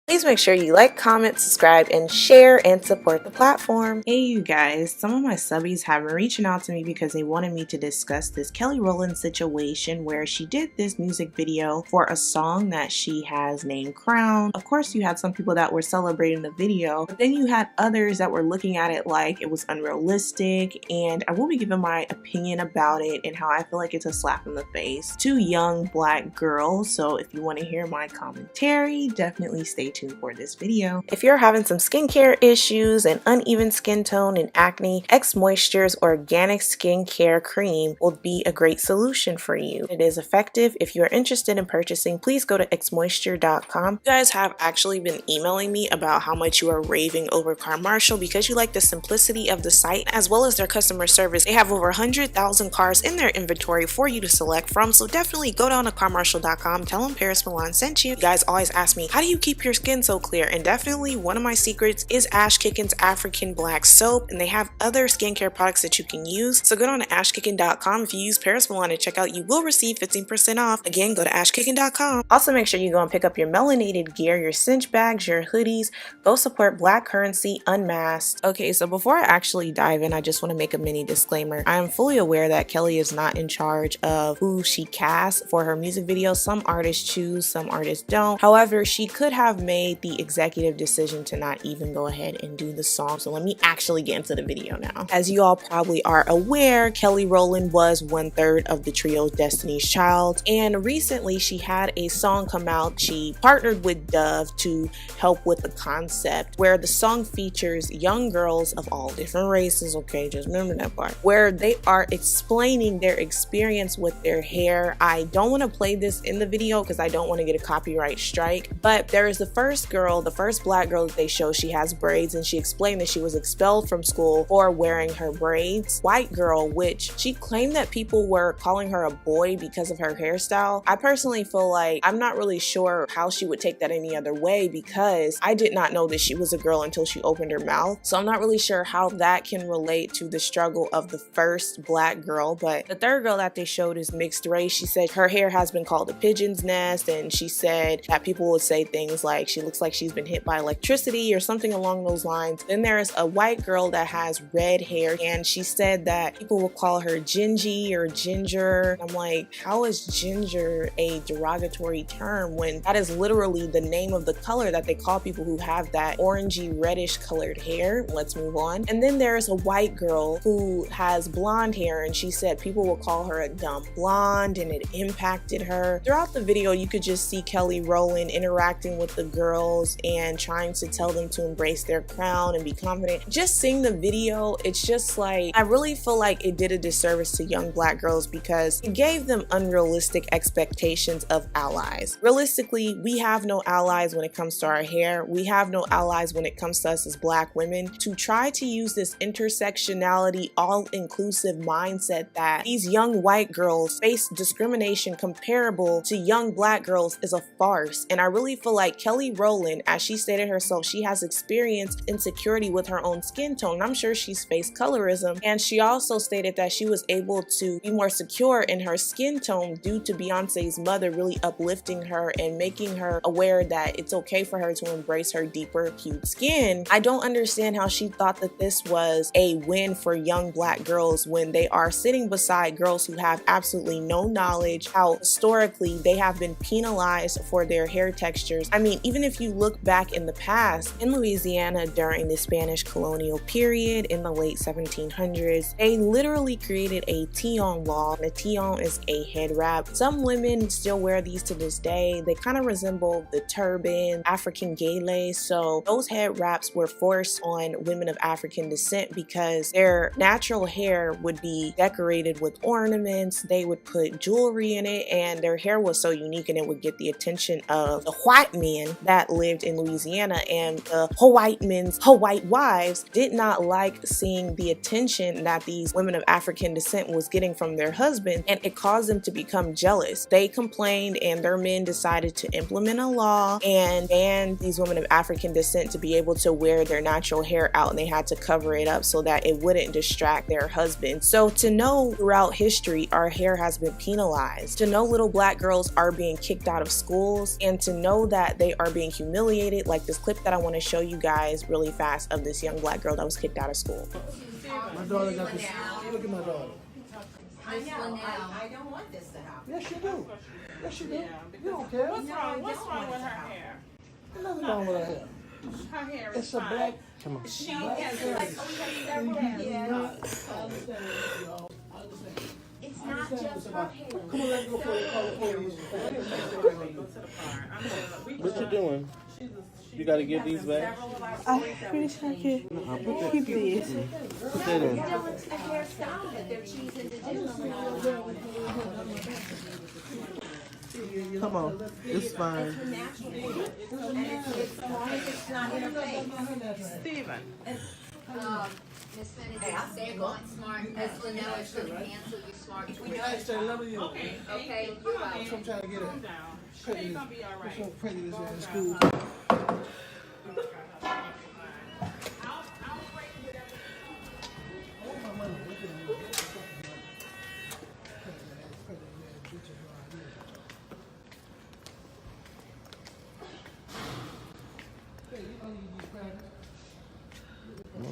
Please make sure you like, comment, subscribe, and share and support the platform. Hey you guys, some of my subbies have been reaching out to me because they wanted me to discuss this Kelly Rowland situation where she did this music video for a song that she has named Crown. Of course, you had some people that were celebrating the video, but then you had others that were looking at it like it was unrealistic, and I will be giving my opinion about it and how I feel like it's a slap in the face to young black girls. So if you want to hear my commentary, definitely stay tuned for this video. If you're having some skincare issues, an uneven skin tone, and acne, X Moisture's organic skincare cream will be a great solution for you. It is effective. If you're interested in purchasing, please go to xmoisture.com. You guys have actually been emailing me about how much you are raving over Car Marshall because you like the simplicity of the site as well as their customer service. They have over 100,000 cars in their inventory for you to select from, so definitely go down to carmarshall.com, tell them Paris Milan sent you. You guys always ask me, how do you keep your skin so clear? And definitely one of my secrets is Ash Kickin's African Black Soap, and they have other skincare products that you can use. So go on to ashkickin.com. If you use Paris Milan at checkout, you will receive 15% off. Again, go to ashkickin.com. Also, make sure you go and pick up your melanated gear, your cinch bags, your hoodies. Go support Black currency unmasked. Okay, so before I actually dive in, I just want to make a mini disclaimer. I am fully aware that Kelly is not in charge of who she casts for her music videos. Some artists choose, some artists don't. However, she could have made the executive decision to not even go ahead and do the song. So let me actually get into the video now. As you all probably are aware, Kelly Rowland was 1/3 of the trio Destiny's Child, and recently she had a song come out. She partnered with Dove to help with the concept, where the song features young girls of all different races, okay, just remember that part, where they are explaining their experience with their hair. I don't want to play this in the video because I don't want to get a copyright strike, but there is the first girl, the first black girl that they show. She has braids, and she explained that she was expelled from school for wearing her braids. White girl, which she claimed that people were calling her a boy because of her hairstyle. I personally feel like I'm not really sure how she would take that any other way, because I did not know that she was a girl until she opened her mouth. So I'm not really sure how that can relate to the struggle of the first black girl. But the third girl that they showed is mixed race. She said her hair has been called a pigeon's nest, and she said that people would say things like she looks like she's been hit by electricity or something along those lines. Then there's a white girl that has red hair, and she said that people will call her Gingy or Ginger. I'm like, how is ginger a derogatory term when that is literally the name of the color that they call people who have that orangey reddish colored hair? Let's move on. And then there's a white girl who has blonde hair, and she said people will call her a dumb blonde, and it impacted her. Throughout the video, you could just see Kelly Rowland interacting with the girls and trying to tell them to embrace their crown and be confident. Just seeing the video, it's just like, I really feel like it did a disservice to young black girls because it gave them unrealistic expectations of allies. Realistically, we have no allies when it comes to our hair. We have no allies when it comes to us as black women. To try to use this intersectionality, all-inclusive mindset that these young white girls face discrimination comparable to young black girls is a farce. And I really feel like Kelly Rowland, as she stated herself, she has experienced insecurity with her own skin tone. I'm sure she's faced colorism, and she also stated that she was able to be more secure in her skin tone due to Beyonce's mother really uplifting her and making her aware that it's okay for her to embrace her deeper hued skin. I don't understand how she thought that this was a win for young black girls when they are sitting beside girls who have absolutely no knowledge, how historically they have been penalized for their hair textures. I mean, even if you look back in the past, in Louisiana during the Spanish colonial period in the late 1700s, they literally created a tion law. And a tion is a head wrap. Some women still wear these to this day. They kind of resemble the turban, African gele. So those head wraps were forced on women of African descent because their natural hair would be decorated with ornaments. They would put jewelry in it, and their hair was so unique, and it would get the attention of the white men that lived in Louisiana, and the white men's white wives did not like seeing the attention that these women of African descent was getting from their husbands, and it caused them to become jealous. They complained, and their men decided to implement a law and ban these women of African descent to be able to wear their natural hair out, and they had to cover it up so that it wouldn't distract their husbands. So to know throughout history our hair has been penalized, to know little black girls are being kicked out of schools, and to know that they are being humiliated, like this clip that I want to show you guys really fast of this young black girl that was kicked out of school. My daughter got this. Look at my daughter. I know. I don't want this to happen. Yes, you do. Yes, you do. You don't care. What's wrong with her hair? There's nothing wrong with her hair. Her hair is It's a fine. black. Come on. She has like It's not just her hair. Come on, let's go for the What you doing? You gotta give these back? I'm pretty sure I can keep these. Put that in. A hairstyle that they're choosing to do. Come on. It's fine. It's natural hair. And it's as long as it's not in her face. Steven. Miss Finney, they're going smart. As Lynella should cancel your smart. Okay. Okay, you're right. I'm trying to get it. Calm down. She's gonna be all right. So prejudice in school.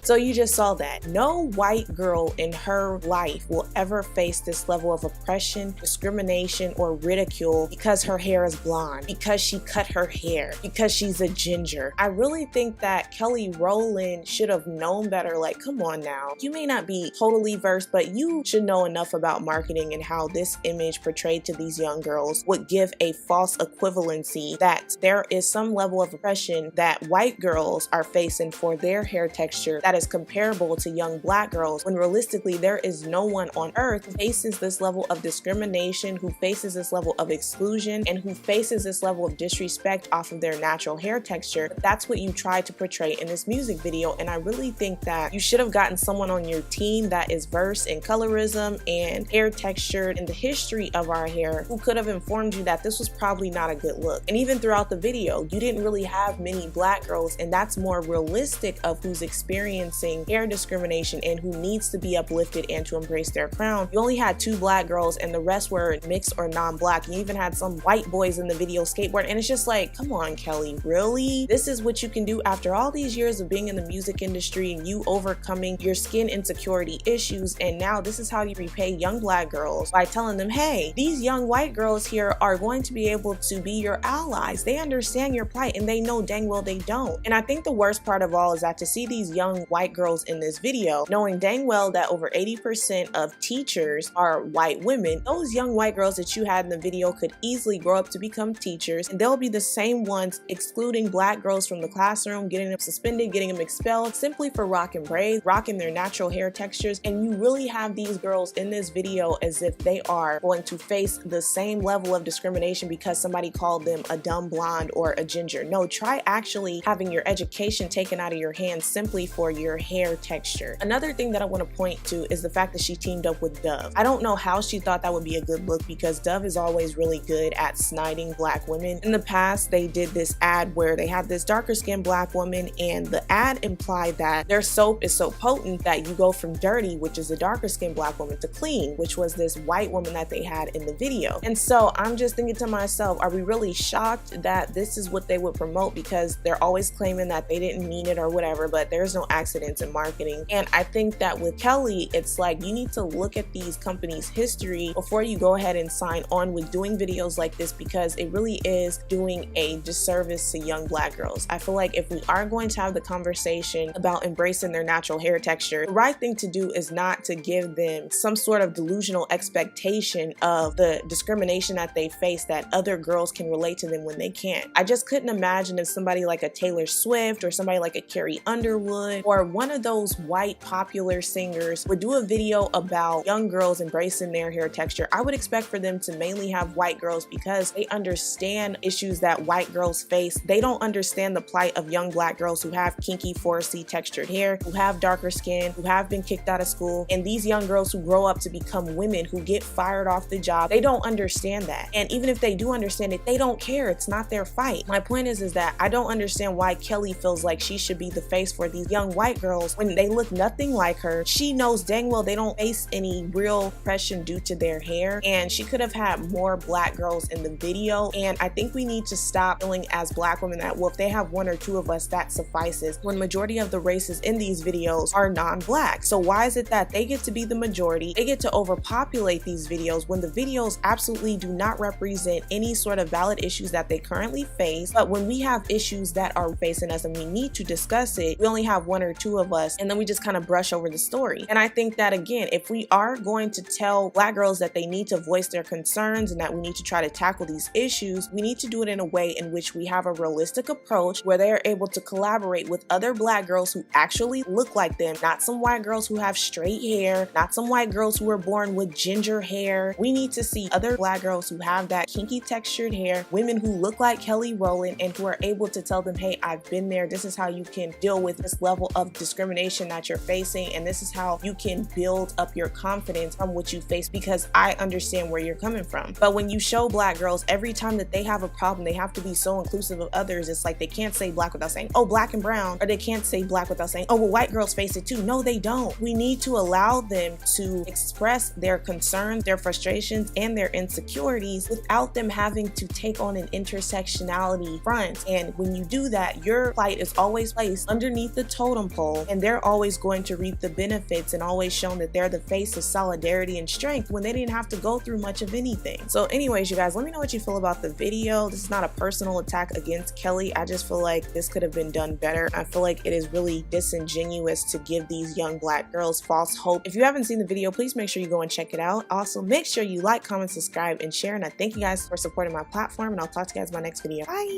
So you just saw that. No white girl in her life will ever face this level of oppression, discrimination, or ridicule because her hair is blonde, because she cut her hair, because she's a ginger. I really think that Kelly Rowland should have known better. Like, come on now. You may not be totally versed, but you should know enough about marketing and how this image portrayed to these young girls would give a false equivalency that there is some level of oppression that white girls are facing for their hair texture that is comparable to young black girls, when realistically there is no one on earth who faces this level of discrimination, who faces this level of exclusion, and who faces this level of disrespect off of their natural hair texture. That's what you tried to portray in this music video, and I really think that you should have gotten someone on your team that is versed in colorism and hair texture and the history of our hair, who could have informed you that this was probably not a good look. And even throughout the video, you didn't really have many black girls, and that's more realistic of who's experiencing hair discrimination and who needs to be uplifted and to embrace their crown. You only had 2 black girls and the rest were mixed or non-black. You even had some white boys in the video skateboard, and it's just like, come on, Kelly, really? This is what you can do after all these years of being in the music industry and you overcoming your skin insecurity issues, and now this is how you repay young black girls by telling them, hey, these young white girls here are going to be able to be your allies. They understand your plight and they know dang well they don't. And I think the worst part of all is that to see these young white girls in this video, knowing dang well that over 80% of teachers are white women, those young white girls that you had in the video could easily grow up to become teachers, and they'll be the same ones excluding black girls from the classroom, getting them suspended, getting them expelled simply for rocking braids, rocking their natural hair textures. And you really have these girls in this video as if they are going to face the same level of discrimination because somebody called them a dumb blonde or a ginger. No, try actually having your education taken out of your hands simply for your hair texture. Another thing that I want to point to is the fact that she teamed up with Dove. I don't know how she thought that would be a good look because Dove is always really good at sniding black women. In the past, they did this ad where they had this darker skinned black woman, and the ad implied that their soap is so potent that you go from dirty, which is a darker skinned black woman, to clean, which was this white woman that they had in the video. And so I'm just thinking to myself, are we really shocked that this is what they would promote? Because they're always claiming that they didn't mean it or whatever, but there's no accidents in marketing. And I think that with Kelly, it's like you need to look at these companies' history before you go ahead and sign on with doing videos like this, because it really is doing a disservice to young black girls. I feel like if we are going to have the conversation about embracing their natural hair texture, the right thing to do is not to give them some sort of delusional expectation of the discrimination that they face that other girls can relate to them when they can't. I just couldn't imagine if somebody like a Taylor Swift or somebody like a Carrie Underwood or one of those white popular singers would do a video about young girls embracing their hair texture. I would expect for them to mainly have white girls because they understand issues that white girls face. They don't understand the plight of young black girls who have kinky 4C textured hair, who have darker skin, who have been kicked out of school, and these young girls who grow up to become women who get fired off the job. They don't understand that. And even if they do understand it, they don't care. It's not their fight. My point is that I don't understand why Kelly feels like she should be the face for these young white girls when they look nothing like her. She knows dang well they don't face any real oppression due to their hair, and she could have had more black girls in the video. And I think we need to stop feeling as black women that, well, if they have one or two of us, that suffices, when majority of the races in these videos are non-black. So why is it that they get to be the majority, they get to overpopulate these videos when the videos absolutely do not represent any sort of valid issues that they currently face? But when we have issues that are facing us and we need to discuss it, we only have one or two of us, and then we just kind of brush over the story. And I think that, again, if we are going to tell black girls that they need to voice their concerns and that we need to try to tackle these issues, we need to do it in a way in which we have a realistic approach where they are able to collaborate with other black girls who actually look like them, not some white girls who have straight hair, not some white girls who were born with ginger hair. We need to see other black girls who have that kinky textured hair, women who look like Kelly Rowland and who are able to tell them, hey, I've been there. This is how you can deal with this level of discrimination that you're facing, and this is how you can build up your confidence from what you face, because I understand where you're coming from. But when you show black girls every time that they have a problem, they have to be so inclusive of others, it's like they can't say black without saying, oh, black and brown, or they can't say black without saying, oh, well, white girls face it too. No, they don't. We need to allow them to express their concerns, their frustrations, and their insecurities without them having to take on an intersectionality front. And when you do that, your plight is always placed underneath the totem pole, and they're always going to reap the benefits and always shown that they're the face of solidarity and strength when they didn't have to go through much of anything. So anyways, you guys, let me know what you feel about the video. This is not a personal attack against Kelly. I just feel like this could have been done better. I feel like it is really disingenuous to give these young black girls false hope. If you haven't seen the video, please make sure you go and check it out. Also, make sure you like, comment, subscribe, and share. And I thank you guys for supporting my platform, and I'll talk to you guys in my next video. Bye.